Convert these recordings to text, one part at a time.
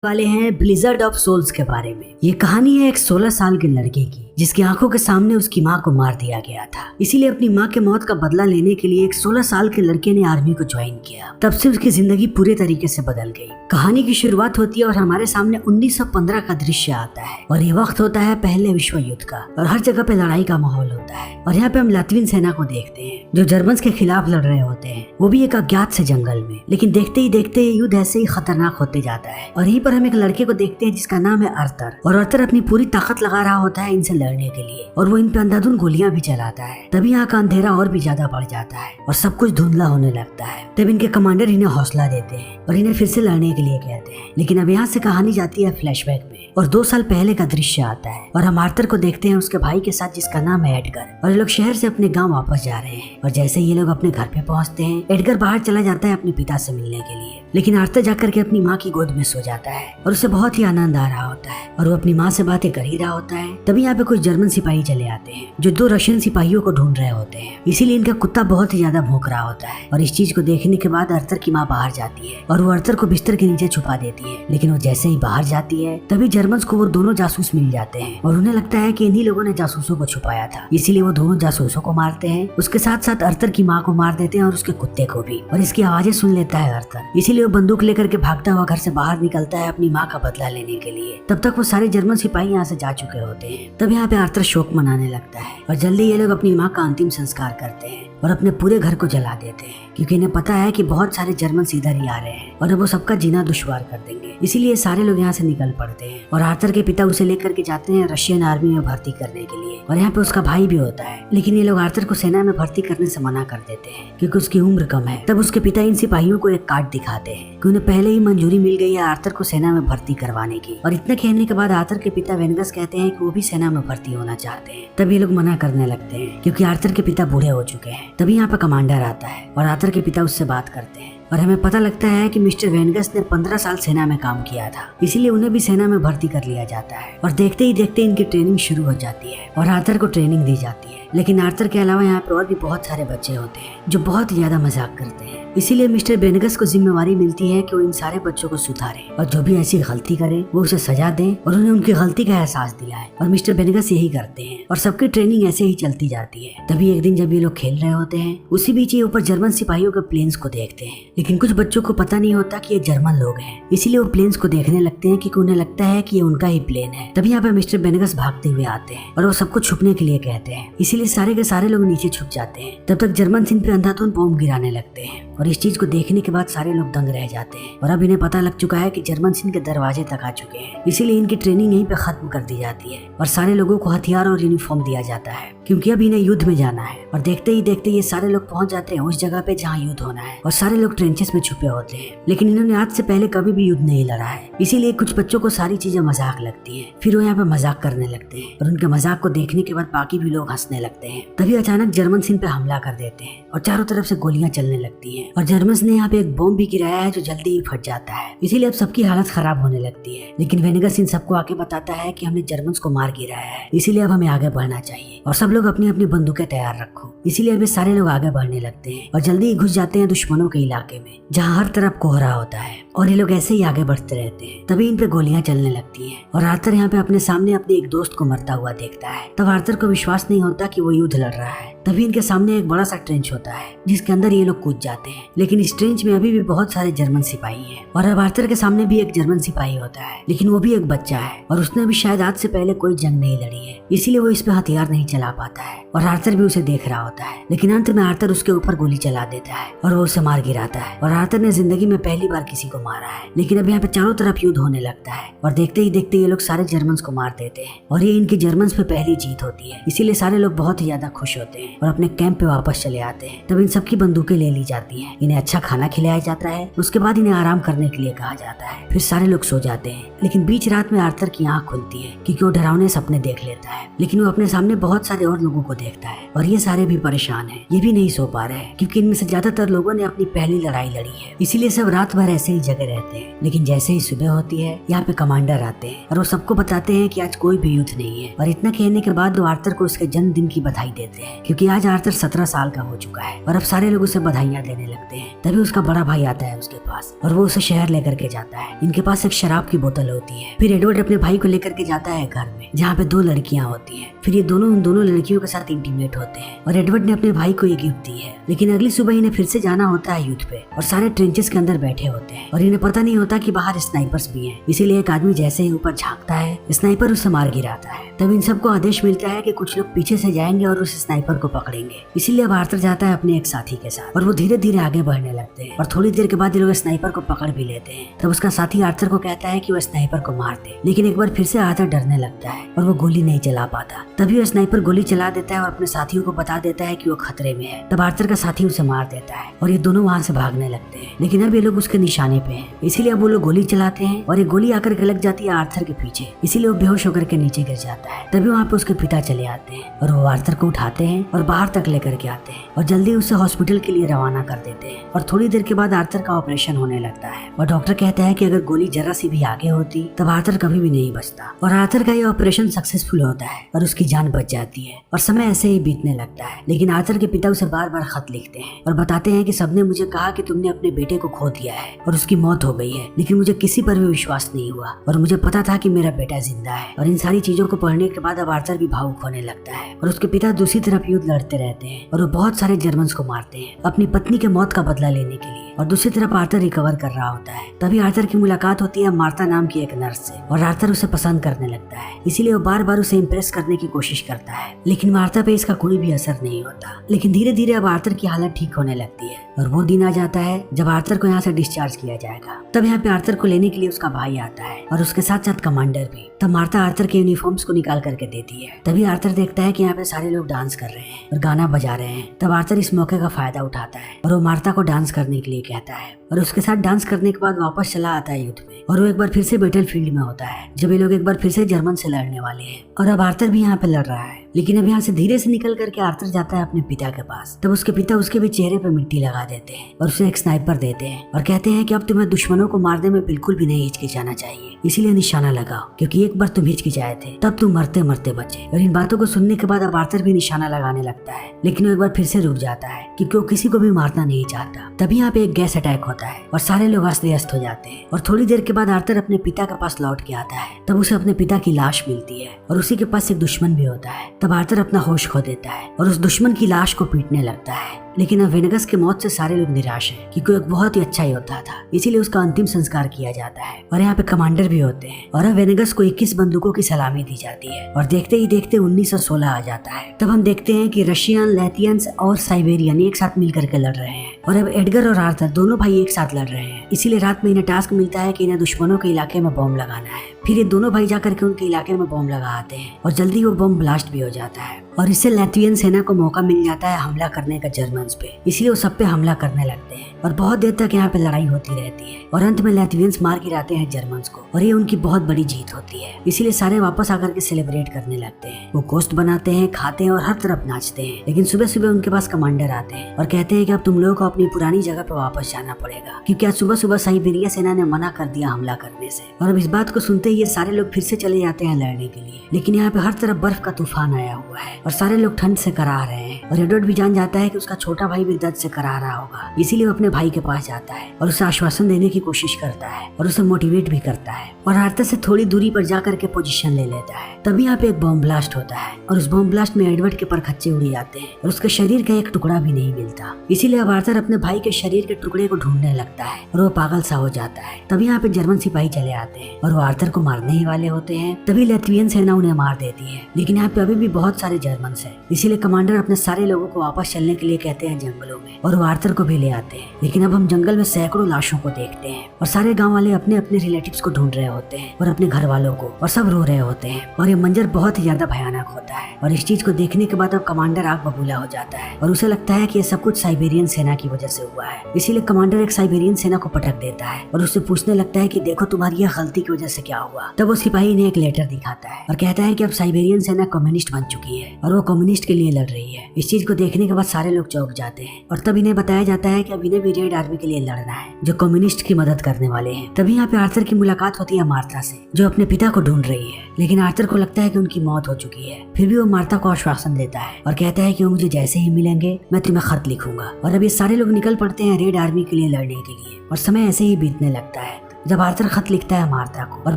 वाले हैं blizzard of souls के बारे में। ये कहानी है एक 16 साल के लड़के की जिसकी आंखों के सामने उसकी माँ को मार दिया गया था। इसीलिए अपनी माँ के मौत का बदला लेने के लिए एक 16 साल के लड़के ने आर्मी को ज्वाइन किया। तब से उसकी जिंदगी पूरे तरीके से बदल गई। कहानी की शुरुआत होती है और हमारे सामने 1915 का दृश्य आता है और ये वक्त होता है पहले विश्व युद्ध का और हर जगह पे लड़ाई का माहौल होता है। और यहाँ पे हम लातवियन सेना को देखते हैं जो जर्मन के खिलाफ लड़ रहे होते हैं, वो भी एक अज्ञात से जंगल में। लेकिन देखते ही देखते युद्ध ऐसे ही खतरनाक होते जाता है और यहीं पर हम एक लड़के को देखते हैं जिसका नाम है अर्थर। और अर्थर अपनी पूरी ताकत लगा रहा होता है इनसे लड़ने के लिए और वो इन पे अंधाधुंध गोलियां भी चलाता है। तभी यहाँ का अंधेरा और भी ज्यादा बढ़ जाता है और सब कुछ धुंधला होने लगता है। तब इनके कमांडर इन्हें हौसला देते हैं और इन्हें फिर से लड़ने के लिए कहते हैं। लेकिन अब यहाँ से कहानी जाती है फ्लैशबैक में और 2 साल पहले का दृश्य आता है और हम आर्थर को देखते हैं उसके भाई के साथ जिसका नाम है एडगर। और ये लोग शहर से अपने गाँव वापस जा रहे हैं और जैसे ये लोग अपने घर पे पहुँचते हैं एडगर बाहर चला जाता है अपने पिता से मिलने के लिए। लेकिन आर्थर जाकर के अपनी माँ की गोद में सो जाता है और उसे बहुत ही आनंद आ रहा होता है और वो अपनी माँ से बातें कर ही रहा होता है। तभी यहाँ पे कुछ जर्मन सिपाही चले आते हैं जो 2 रशियन सिपाहियों को ढूंढ रहे होते हैं। इसीलिए इनका कुत्ता बहुत ही ज्यादा भौंक रहा होता है और इस चीज को देखने के बाद अर्थर की माँ बाहर जाती है और वो अर्थर को बिस्तर के नीचे छुपा देती है। लेकिन वो जैसे ही बाहर जाती है तभी जर्मन को वो दोनों जासूस मिल जाते हैं और उन्हें लगता है कि इन्हीं लोगों ने जासूसों को छुपाया था। इसीलिए वो दोनों जासूसों को मारते हैं, उसके साथ साथ अर्थर की माँ को मार देते हैं और उसके कुत्ते को भी। और इसकी आवाजें सुन लेता है अर्थर, इसीलिए वो बंदूक लेकर के भागता हुआ घर से बाहर निकलता है अपनी माँ का बदला लेने के लिए। तब तक वो सारे जर्मन सिपाही यहाँ से जा चुके होते हैं। तब यहाँ पे आर्थर शोक मनाने लगता है और जल्दी ये लोग अपनी माँ का अंतिम संस्कार करते हैं और अपने पूरे घर को जला देते हैं क्योंकि इन्हें पता है कि बहुत सारे जर्मन इधर ही आ रहे हैं और अब वो सबका जीना दुश्वार कर देंगे। इसीलिए सारे लोग यहाँ से निकल पड़ते हैं और आर्थर के पिता उसे लेकर के जाते हैं रशियन आर्मी में भर्ती करने के लिए। और यहाँ पे उसका भाई भी होता है लेकिन ये लोग आर्थर को सेना में भर्ती करने से मना कर देते हैं क्योंकि उसकी उम्र कम है। तब उसके पिता इन सिपाहियों को एक कार्ड दिखाते हैं कि उन्हें पहले ही मंजूरी मिल गई है आर्थर को सेना में भर्ती करवाने की। और इतना कहने के बाद आर्थर के पिता वेनगस कहते हैं कि वो भी सेना में भर्ती होना चाहते हैं। तब ये लोग मना करने लगते हैं क्योंकि आर्थर के पिता बूढ़े हो चुके हैं। तभी यहाँ पे कमांडर आता है और आर्थर के पिता उससे बात करते हैं और हमें पता लगता है कि मिस्टर वेनगस ने 15 साल सेना में काम किया था, इसीलिए उन्हें भी सेना में भर्ती कर लिया जाता है। और देखते ही देखते इनकी ट्रेनिंग शुरू हो जाती है और आर्थर को ट्रेनिंग दी जाती है। लेकिन आर्थर के अलावा यहाँ पर और भी बहुत सारे बच्चे होते हैं जो बहुत ज्यादा मजाक करते हैं। इसीलिए मिस्टर वेनगस को जिम्मेवारी मिलती है कि वो इन सारे बच्चों को सुधारे और जो भी ऐसी गलती करे वो उसे सजा दें और उन्हें उनकी गलती का एहसास दिलाए। और मिस्टर वेनगस यही करते हैं और सबकी ट्रेनिंग ऐसे ही चलती जाती है। तभी एक दिन जब ये लोग खेल रहे होते हैं उसी बीच ये ऊपर जर्मन सिपाहियों के प्लेन्स को देखते हैं। लेकिन कुछ बच्चों को पता नहीं होता कि ये जर्मन लोग हैं, इसीलिए वो प्लेन्स को देखने लगते हैं क्योंकि उन्हें लगता है कि ये उनका ही प्लेन है। तभी यहाँ पे मिस्टर वेनगस भागते हुए आते हैं और वो सबको छुपने के लिए कहते हैं, इसीलिए सारे के सारे लोग नीचे छुप जाते हैं। तब तक जर्मन इन पे अंधाधुंध बॉम्ब गिराने लगते हैं और इस चीज को देखने के बाद सारे लोग दंग रह जाते हैं। और अब इन्हें पता लग चुका है कि जर्मन के दरवाजे तक आ चुके हैं, इसीलिए इनकी ट्रेनिंग यहीं पे खत्म कर दी जाती है और सारे लोगों को हथियार और यूनिफॉर्म दिया जाता है क्योंकि अब इन्हें युद्ध में जाना है। और देखते ही देखते ये सारे लोग पहुंच जाते हैं उस जगह पे जहाँ युद्ध होना है और सारे लोग ट्रेंचेस में छुपे होते हैं। लेकिन इन्होंने आज से पहले कभी भी युद्ध नहीं लड़ा है, इसीलिए कुछ बच्चों को सारी चीजें मजाक लगती हैं। फिर वो यहाँ पे मजाक करने लगते हैं और उनके मजाक को देखने के बाद बाकी भी लोग हंसने लगते हैं। तभी अचानक जर्मन पे हमला कर देते हैं और चारों तरफ से गोलियां चलने लगती हैं और जर्मन ने यहाँ पे एक बॉम्ब भी गिराया है जो जल्दी ही फट जाता है। इसीलिए अब सबकी हालत खराब होने लगती है। लेकिन वेनगस इन सबको आके बताता है कि हमने जर्मन को मार गिराया है, इसीलिए अब हमें आगे बढ़ना चाहिए और सब लोग अपनी अपनी बंदूकें तैयार रखो। इसीलिए अब सारे लोग आगे बढ़ने लगते हैं और जल्दी ही घुस जाते हैं दुश्मनों के इलाके में जहाँ हर तरफ कोहरा होता है और ये लोग ऐसे ही आगे बढ़ते रहते हैं। तभी इन पे गोलियां चलने लगती हैं और आर्थर यहाँ पे अपने सामने अपने एक दोस्त को मरता हुआ देखता है। तब आर्थर को विश्वास नहीं होता कि वो युद्ध लड़ रहा है। तभी इनके सामने एक बड़ा सा ट्रेंच होता है जिसके अंदर ये लोग कूद जाते हैं। लेकिन इस ट्रेंच में अभी भी बहुत सारे जर्मन सिपाही हैं और अब आर्थर के सामने भी एक जर्मन सिपाही होता है, लेकिन वो भी एक बच्चा है और उसने भी शायद आज से पहले कोई जंग नहीं लड़ी है, इसीलिए वो इस पे हथियार नहीं चला पाता है और आर्थर भी उसे देख रहा होता है। लेकिन अंत में आर्थर उसके ऊपर गोली चला देता है और वो उसे मार गिराता है। और आर्थर ने जिंदगी में पहली बार किसी को मारा है। लेकिन अब यहाँ पे चारों तरफ युद्ध होने लगता है और देखते ही देखते ये लोग सारे जर्मन को मार देते हैं और ये इनकी जर्मन पे पहली जीत होती है। इसीलिए सारे लोग बहुत ही ज्यादा खुश होते हैं और अपने कैंप पे वापस चले आते हैं। तब इन सबकी बंदूकें ले ली जाती हैं, इन्हें अच्छा खाना खिलाया जाता है, उसके बाद इन्हें आराम करने के लिए कहा जाता है। फिर सारे लोग सो जाते हैं। लेकिन बीच रात में आर्थर की आंख खुलती है क्योंकि वो डरावने सपने देख लेता है। लेकिन वो अपने सामने बहुत सारे और लोगों को देखता है और ये सारे भी परेशान हैं। ये भी नहीं सो पा रहे हैं क्योंकि इनमें से ज्यादातर लोगों ने अपनी पहली लड़ाई लड़ाई लड़ी है, इसीलिए सब रात भर ऐसे ही जगे रहते हैं। लेकिन जैसे ही सुबह होती है यहाँ पे कमांडर आते हैं और वो सबको बताते हैं कि आज कोई भी युद्ध नहीं है। और इतना कहने के बाद वो आर्थर को उसके जन्मदिन की बधाई देते हैं, क्योंकि आज आर्थर 17 साल का हो चुका है और अब सारे लोग उसे बधाइयां देने लगते हैं। तभी उसका बड़ा भाई आता है उसके पास और वो उसे शहर लेकर के जाता है। इनके पास एक शराब की बोतल होती है। फिर एडवर्ड अपने भाई को लेकर के जाता है घर में, जहाँ पे 2 लड़कियां होती हैं। फिर ये दोनों उन दोनों लड़कियों के साथ इंटीमेट होते हैं और एडवर्ड ने अपने भाई को ये गिफ्ट दी है। लेकिन अगली सुबह इन्हें फिर से जाना होता है युद्ध पे और सारे ट्रेंचेस के अंदर बैठे होते हैं और इन्हें पता नहीं होता कि बाहर स्नाइपर्स भी हैं। इसीलिए एक आदमी जैसे ही ऊपर झांकता है, स्नाइपर उसे मार गिराता है। तब इन सबको आदेश मिलता है कि कुछ लोग पीछे से जाएंगे और उस स्नाइपर को पकड़ेंगे। इसीलिए अब आर्थर जाता है अपने एक साथी के साथ और वो धीरे धीरे आगे बढ़ने लगते हैं और थोड़ी देर के बाद ये लोग स्नाइपर को पकड़ भी लेते हैं। तब उसका साथी आर्थर को कहता है कि वो स्नाइपर को मार दे, लेकिन एक बार फिर से आर्थर डरने लगता है और वो गोली नहीं चला पाता। तभी वो स्नाइपर गोली चला देता है और अपने साथियों को बता देता है कि वो खतरे में है। तब आर्थर का साथी उसे मार देता है और ये दोनों वहाँ से भागने लगते हैं। लेकिन अब ये लोग उसके निशाने पे हैं, इसीलिए अब वो लोग गोली चलाते हैं और एक गोली आकर के लग जाती है आर्थर के पीछे, इसीलिए वो बेहोश होकर के नीचे गिर जाता है। तभी वहाँ पे उसके पिता चले आते हैं और वो आर्थर को उठाते हैं और बाहर तक लेकर के आते हैं और जल्दी उसे हॉस्पिटल के लिए रवाना कर देते हैं। और थोड़ी देर के बाद आर्थर का ऑपरेशन होने लगता है और डॉक्टर कहता है कि अगर गोली जरा सी भी आगे होती तब आर्थर कभी भी नहीं बचता। और आर्थर का ये ऑपरेशन सक्सेसफुल होता है और उसकी जान बच जाती है और समय ऐसे ही बीतने लगता है। लेकिन आर्थर के पिता उसे बार बार खत लिखते हैं और बताते हैं कि सबने मुझे कहा कि तुमने अपने बेटे को खो दिया है और उसकी मौत हो गई है, लेकिन मुझे किसी पर भी विश्वास नहीं हुआ और मुझे पता था कि मेरा बेटा जिंदा है। और इन सारी चीजों को पढ़ने के बाद अब आर्थर भी भावुक होने लगता है और उसके पिता दूसरी तरफ युद्ध लड़ते रहते हैं और वो बहुत सारे जर्मन्स को मारते हैं अपनी पत्नी के मौत का बदला लेने के लिए। और दूसरी तरफ आर्थर रिकवर कर रहा होता है। तभी आर्थर की मुलाकात होती है मार्था नाम की एक नर्स से और आर्थर उसे पसंद करने लगता है, इसीलिए वो बार बार उसे इम्प्रेस करने की कोशिश करता है। लेकिन मार्था पे इसका कोई भी असर नहीं होता। लेकिन धीरे धीरे अब आर्थर की हालत ठीक होने लगती है और वो दिन आ जाता है जब आर्थर को यहाँ से डिस्चार्ज किया जाएगा। तब यहाँ पे आर्थर को लेने के लिए उसका भाई आता है और उसके साथ साथ कमांडर भी। तब मार्था आर्थर के यूनिफॉर्म्स को निकाल करके देती है। तभी आर्थर देखता है कि यहाँ पे सारे लोग डांस कर रहे हैं और गाना बजा रहे हैं। तब आर्थर इस मौके का फायदा उठाता है और वो मार्था को डांस करने के लिए कहता है और उसके साथ डांस करने के बाद वापस चला आता है युद्ध में। और वो एक बार फिर से बैटल फील्ड में होता है जब ये लोग एक बार फिर से जर्मन से लड़ने वाले हैं और अब आर्थर भी यहाँ पे लड़ रहा है। लेकिन अब यहाँ से धीरे से निकल करके आर्थर जाता है अपने पिता के पास। तब उसके पिता उसके भी चेहरे पर मिट्टी लगा देते हैं और उसे एक स्नाइपर देते हैं और कहते हैं कि अब तुम्हें दुश्मनों को मारने में बिल्कुल भी नहीं हिचकिचाना चाहिए, इसीलिए निशाना लगाओ, क्योंकि एक बार तुम हिचकिचाए थे तब तुम मरते मरते बचे। और इन बातों को सुनने के बाद अब आर्थर भी निशाना लगाने लगता है, लेकिन वो एक बार फिर से रुक जाता है क्योंकि वो किसी को भी मारना नहीं चाहता। तभी यहाँ पे एक गैस अटैक होता है और सारे लोग अस्त व्यस्त हो जाते हैं। और थोड़ी देर के बाद आर्थर अपने पिता के पास लौट के आता है। तब उसे अपने पिता की लाश मिलती है और उसी के पास एक दुश्मन भी होता है। तब आर्थर अपना होश खो देता है और उस दुश्मन की लाश को पीटने लगता है। लेकिन अब वेनेगस के मौत से सारे लोग निराश हैं क्योंकि एक बहुत ही अच्छा योद्धा था, इसीलिए उसका अंतिम संस्कार किया जाता है। और यहाँ पे कमांडर भी होते हैं और अब वेनेगस को 21 बंदूकों की सलामी दी जाती है और देखते ही देखते 1916 आ जाता है। तब हम देखते हैं कि रशियन, लैथियंस और साइबेरियन एक साथ मिलकर के लड़ रहे हैं और अब एडगर और आर्थर दोनों भाई एक साथ लड़ रहे हैं। इसीलिए रात में इन्हें टास्क मिलता है कि इन्हें दुश्मनों के इलाके में बॉम्ब लगाना है। फिर ये दोनों भाई जाकर के उनके इलाके में बॉम्ब लगा आते हैं और जल्दी वो बॉम्ब ब्लास्ट भी हो जाता है और इससे लैथवियन सेना को मौका मिल जाता है हमला करने का जर्मन्स पे। इसलिए वो सब पे हमला करने लगते हैं और बहुत देर तक यहाँ पे लड़ाई होती रहती है और अंत में लैथवियंस मार गिराते हैं जर्मन्स को और ये उनकी बहुत बड़ी जीत होती है। इसीलिए सारे वापस आकर के सेलिब्रेट करने लगते हैं। वो गोश्त बनाते हैं, खाते हैं और हर तरफ नाचते हैं। लेकिन सुबह सुबह उनके पास कमांडर आते हैं और कहते हैं कि अब तुम लोगों को अपनी पुरानी जगह पर वापस जाना पड़ेगा, क्योंकि आज सुबह सुबह साइबेरिया सेना ने मना कर दिया हमला करने से। और अब इस बात को सुनते ही ये सारे लोग फिर से चले जाते हैं लड़ने के लिए। लेकिन यहाँ पे हर तरफ बर्फ का तूफान आया हुआ है और सारे लोग ठंड से करा रहे हैं और एडवर्ड भी जान जाता है कि उसका छोटा भाई भी दर्द से करा रहा होगा। इसीलिए वो अपने भाई के पास जाता है और उसे आश्वासन देने की कोशिश करता है और उसे मोटिवेट भी करता है और आर्थर से थोड़ी दूरी पर जाकर के पोजीशन ले लेता है। तभी यहाँ पे एक बॉम्ब ब्लास्ट होता है और उस बॉम्ब ब्लास्ट में एडवर्ड के परखच्चे उड़ जाते हैं और उसके शरीर का एक टुकड़ा भी नहीं मिलता। इसीलिए अब आर्थर अपने भाई के शरीर के टुकड़े को ढूंढने लगता है और वो पागल सा हो जाता है। तभी यहाँ पे जर्मन सिपाही चले आते हैं और वो आर्थर को मारने ही वाले होते हैं। तभी लैथवियन सेना उन्हें मार देती है। लेकिन यहाँ पे अभी भी बहुत सारे जर्मन हैं, इसीलिए कमांडर अपने सारे लोगों को वापस चलने के लिए कहते हैं जंगलों में और वो आर्थर को भी ले आते हैं। लेकिन अब हम जंगल में सैकड़ों लाशों को देखते हैं और सारे गांव वाले अपने अपने रिलेटिव्स को ढूंढ रहे होते हैं और अपने घर वालों को, और सब रो रहे होते हैं और ये मंजर बहुत ही ज्यादा भयानक होता है। और इस चीज को देखने के बाद अब कमांडर आग बबूला हो जाता है और उसे लगता है कि ये सब कुछ साइबेरियन सेना की की वजह से हुआ है। इसीलिए कमांडर एक साइबेरियन सेना को पटक देता है और उससे पूछने लगता है कि देखो तुम्हारी यह गलती की वजह से क्या हुआ। तब वो सिपाही ने एक लेटर दिखाता है और कहता है कि अब साइबेरियन सेना कम्युनिस्ट बन चुकी है और वो कम्युनिस्ट के लिए लड़ रही है। इस चीज को देखने के बाद सारे लोग चौंक जाते हैं और तब इन्हें बताया जाता है कि अब इन्हें भी रेड आर्मी के लिए लड़ना है जो कम्युनिस्ट की मदद करने वाले हैं। तभी यहाँ पे आर्थर की मुलाकात होती है मार्था से, जो अपने पिता को ढूंढ रही है। लेकिन आर्थर को लगता है कि उनकी मौत हो चुकी है। फिर भी वो मार्था को आश्वासन देता है और कहता है कि वो मुझे जैसे ही मिलेंगे मैं तुम्हें खत लिखूंगा। और अब ये सारे लोग निकल पड़ते हैं रेड आर्मी के लिए लड़ने के लिए और समय ऐसे ही बीतने लगता है जब आर्थर खत लिखता है मार्था को और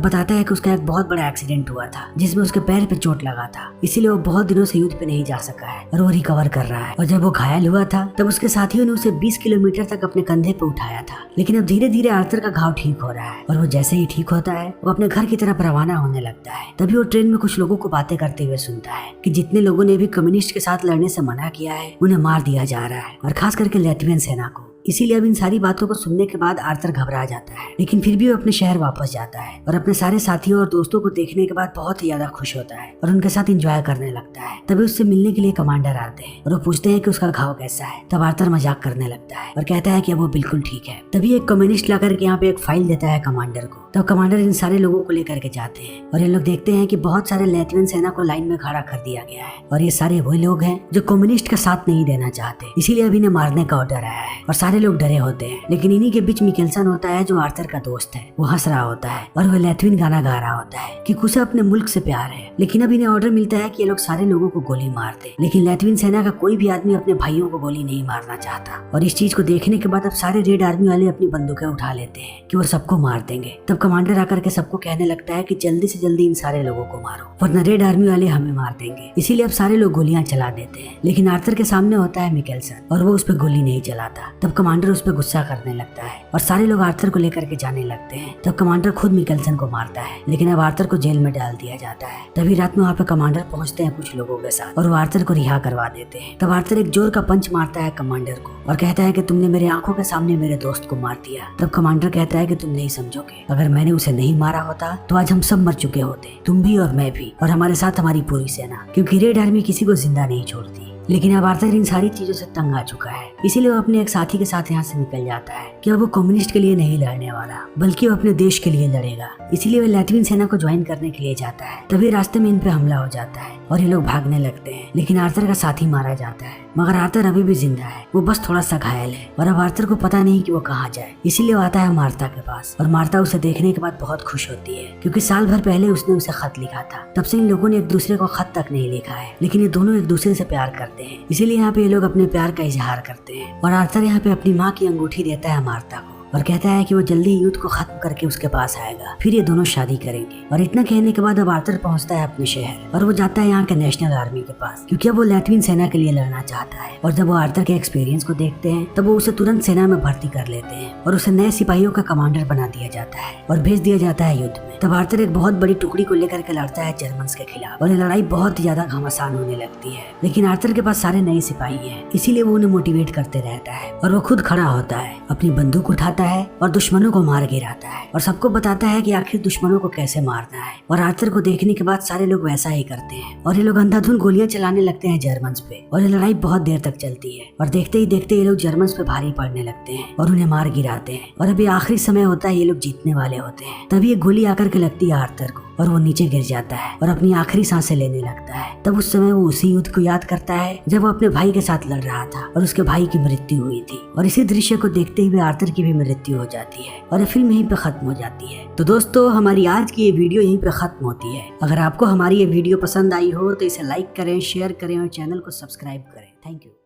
बताता है कि उसका एक बहुत बड़ा एक्सीडेंट हुआ था जिसमें उसके पैर पे चोट लगा था, इसीलिए वो बहुत दिनों से युद्ध पे नहीं जा सका है और वो रिकवर कर रहा है। और जब वो घायल हुआ था तब उसके साथियों ने उसे 20 किलोमीटर तक अपने कंधे पे उठाया था। लेकिन अब धीरे धीरे आर्थर का घाव ठीक हो रहा है और वो जैसे ही ठीक होता है वो अपने घर की तरफ रवाना होने लगता है। तभी वो ट्रेन में कुछ लोगों को बातें करते हुए सुनता है कि जितने लोगों ने भी कम्युनिस्ट के साथ लड़ने से मना किया है उन्हें मार दिया जा रहा है, और खास करके लैटवियन सेना को। इसीलिए अब इन सारी बातों को सुनने के बाद आर्थर घबरा जाता है, लेकिन फिर भी वो अपने शहर वापस जाता है और अपने सारे साथियों और दोस्तों को देखने के बाद बहुत ही ज्यादा खुश होता है और उनके साथ एंजॉय करने लगता है। तभी उससे मिलने के लिए कमांडर आते हैं और वो पूछते हैं कि उसका घाव कैसा है। तब आर्थर मजाक करने लगता है और कहता है कि अब वो बिल्कुल ठीक है। तभी एक कम्युनिस्ट लाकर के यहाँ पे एक फाइल देता है कमांडर को। तब कमांडर इन सारे लोगों को लेकर के जाते हैं और ये लोग देखते हैं कि बहुत सारे लैटवियन सेना को लाइन में खड़ा कर दिया गया है और ये सारे वही लोग हैं जो कम्युनिस्ट का साथ नहीं देना चाहते, इसीलिए अभी इन्हें मारने का ऑर्डर आया है और सारे लोग डरे होते हैं। लेकिन इन्हीं के बीच मिकेल्सन होता है जो आर्थर का दोस्त है। वो हंस रहा होता है और वो लैटवियन गाना गा रहा होता है कि उसे अपने मुल्क से प्यार है। लेकिन अब इन्हें ऑर्डर मिलता है कि ये लोग सारे लोगों को गोली मार दे, लेकिन लैटवियन सेना का कोई भी आदमी अपने भाइयों को गोली नहीं मारना चाहता। और इस चीज को देखने के बाद अब सारे रेड आर्मी वाले अपनी बंदूकें उठा लेते हैं कि वो सबको मार देंगे। तब कमांडर आकर के सबको कहने लगता है कि जल्दी से जल्दी इन सारे लोगों को मारो वरना रेड आर्मी वाले हमें मार देंगे। इसीलिए अब सारे लोग गोलियां चला देते हैं, लेकिन आर्थर के सामने होता है मिकेल्सन और वो उस पर गोली नहीं चलाता। तब कमांडर उस पर गुस्सा करने लगता है और सारे लोग आर्थर को लेकर के जाने लगते हैं। तब कमांडर खुद मिकेल्सन को मारता है, लेकिन अब आर्थर को जेल में डाल दिया जाता है। तभी रात में वहाँ पे कमांडर पहुंचते हैं कुछ लोगों के साथ और वो आर्थर को रिहा करवा देते हैं। तब आर्थर एक जोर का पंच मारता है कमांडर को और कहता है कि तुमने मेरे आंखों के सामने मेरे दोस्त को मार दिया। तब कमांडर कहता है कि तुम नहीं समझोगे, अगर मैंने उसे नहीं मारा होता तो आज हम सब मर चुके होते, तुम भी और मैं भी और हमारे साथ हमारी पूरी सेना, क्योंकि रेड आर्मी किसी को जिंदा नहीं छोड़ती। लेकिन अब आर्थर इन सारी चीजों से तंग आ चुका है, इसीलिए वो अपने एक साथी के साथ यहाँ से निकल जाता है कि अब वो कम्युनिस्ट के लिए नहीं लड़ने वाला बल्कि वो अपने देश के लिए लड़ेगा। इसीलिए वो लैटवियन सेना को ज्वाइन करने के लिए जाता है। तभी रास्ते में इन पे हमला हो जाता है और ये लोग भागने लगते हैं, लेकिन आर्थर का साथी मारा जाता है। मगर आर्थर अभी भी जिंदा है, वो बस थोड़ा सा घायल है और अब आर्थर को पता नहीं कि वो कहाँ जाए। इसीलिए वो आता है मार्था के पास और मार्था उसे देखने के बाद बहुत खुश होती है, क्योंकि साल भर पहले उसने उसे खत लिखा था। तब से इन लोगों ने एक दूसरे को खत तक नहीं लिखा है, लेकिन ये दोनों एक दूसरे से प्यार करते हैं। इसीलिए यहाँ पे ये लोग अपने प्यार का इजहार करते हैं और आर्थर यहाँ पे अपनी माँ की अंगूठी देता है मार्था को और कहता है कि वो जल्दी युद्ध को खत्म करके उसके पास आएगा, फिर ये दोनों शादी करेंगे। और इतना कहने के बाद अब आर्थर पहुंचता है अपने शहर और वो जाता है यहाँ के नेशनल आर्मी के पास, क्योंकि अब वो लैटवियन सेना के लिए लड़ना चाहता है। और जब वो आर्थर के एक्सपीरियंस को देखते हैं तब वो उसे तुरंत सेना में भर्ती कर लेते हैं और उसे नए सिपाहियों का कमांडर बना दिया जाता है और भेज दिया जाता है युद्ध में। तब आर्थर एक बहुत बड़ी टुकड़ी को लेकर के लड़ता है जर्मन्स के खिलाफ और ये लड़ाई बहुत ही ज्यादा घमासान होने लगती है। लेकिन आर्थर के पास सारे नए सिपाही हैं, इसीलिए वो उन्हें मोटिवेट करते रहता है और वो खुद खड़ा होता है, अपनी बंदूक उठाता है और दुश्मनों को मार गिराता है और सबको बताता है कि आखिर दुश्मनों को कैसे मारना है। और आर्थर को देखने के बाद सारे लोग वैसा ही करते हैं और ये लोग अंधाधुंध गोलियां चलाने लगते हैं जर्मन्स पे और ये लड़ाई बहुत देर तक चलती है और देखते ही देखते ये लोग जर्मन्स पे भारी पड़ने लगते हैं और उन्हें मार गिराते हैं। और अभी आखिरी समय होता है, ये लोग जीतने वाले होते हैं। तभी एक गोली आकर के लगती है आर्थर को और वो नीचे गिर जाता है और अपनी आखिरी सांसें लेने लगता है। तब उस समय वो उसी युद्ध को याद करता है जब वो अपने भाई के साथ लड़ रहा था और उसके भाई की मृत्यु हुई थी। और इसी दृश्य को देखते हुए आर्थर की भी मृत्यु हो जाती है और ये फिल्म यहीं पे खत्म हो जाती है। तो दोस्तों, हमारी आज की ये वीडियो यहीं पे खत्म होती है। अगर आपको हमारी ये वीडियो पसंद आई हो तो इसे लाइक करें, शेयर करें और चैनल को सब्सक्राइब करें। Thank you.